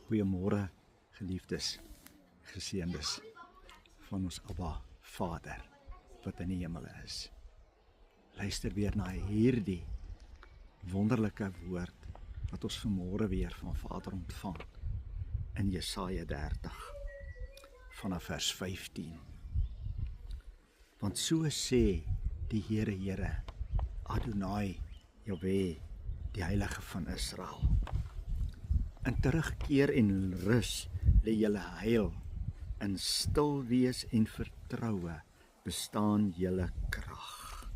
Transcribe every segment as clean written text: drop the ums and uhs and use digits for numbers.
Goeiemôre, geliefdes, geseëndes van ons Abba Vader wat in die hemel is. Luister weer na hierdie wonderlike woord wat ons vanmôre weer van Vader ontvang in Jesaja 30 vanaf vers 15. Want so sê die Here, Adonai, Jahweh, die Heilige van Israel. In terugkeer en rus lê julle heil, in stil wees en vertroue bestaan julle krag.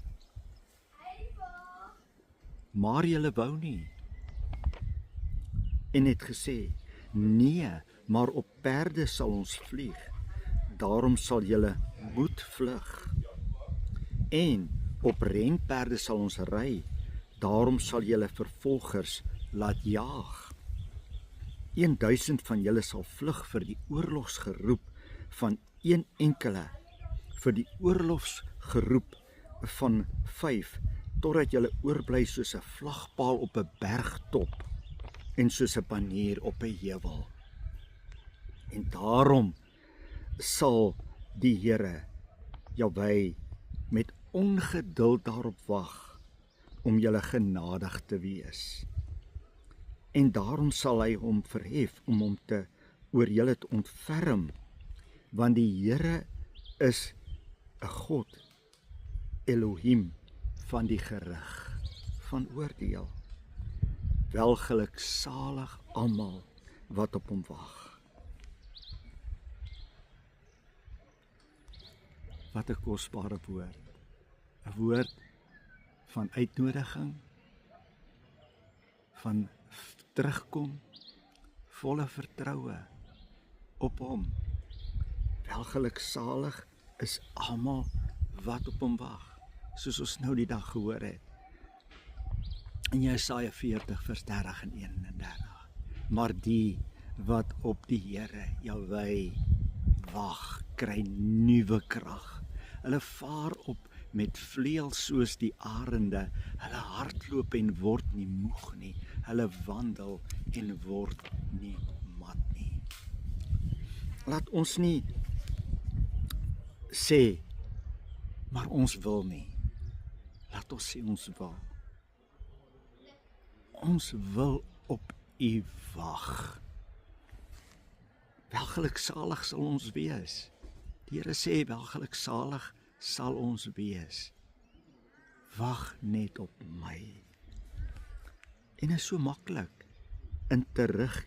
Maar julle wou nie en het gesê, nee, maar op perde sal ons vlieg, daarom sal julle moet vlug. En op renperde sal ons ry, daarom sal julle vervolgers laat jaag. 1000 van julle sal vlug vir die oorlogsgeroep van een enkele, vir die oorlogsgeroep van 5, totdat julle oorbly soos 'n vlagpaal op 'n bergtop en soos 'n banier op 'n heuwel. En daarom sal die Here, Jahweh, met ongeduld daarop wag om julle genadig te wees. En daarom sal hy hom verhef om hom te oor julle te ontferm, want die Here is 'n God, Elohim, van die gerig, van oordeel. Welgeluksalig almal wat op hom wag. Wat 'n kosbare woord. 'n Woord van uitnodiging, van terugkom, volle vertroue op hom. Welgeluksalig is almal wat op hom wag, soos ons nou die dag gehoor het. In Jesaja 40 vers 30 en 31. Maar die wat op die Here, Jahweh, wag, kry nuwe krag. Hulle vaar op met vleuels soos die arende, hulle hardloop en word nie moeg nie, hulle wandel en word nie mat nie. Laat ons nie sê, maar ons wil nie. Laat ons sê ons wil. Ons wil op U wag. Welgeluksalig sal ons wees. Die Here sê, welgeluksalig sal ons wees. Wag net op my. En is so maklik in terugkeer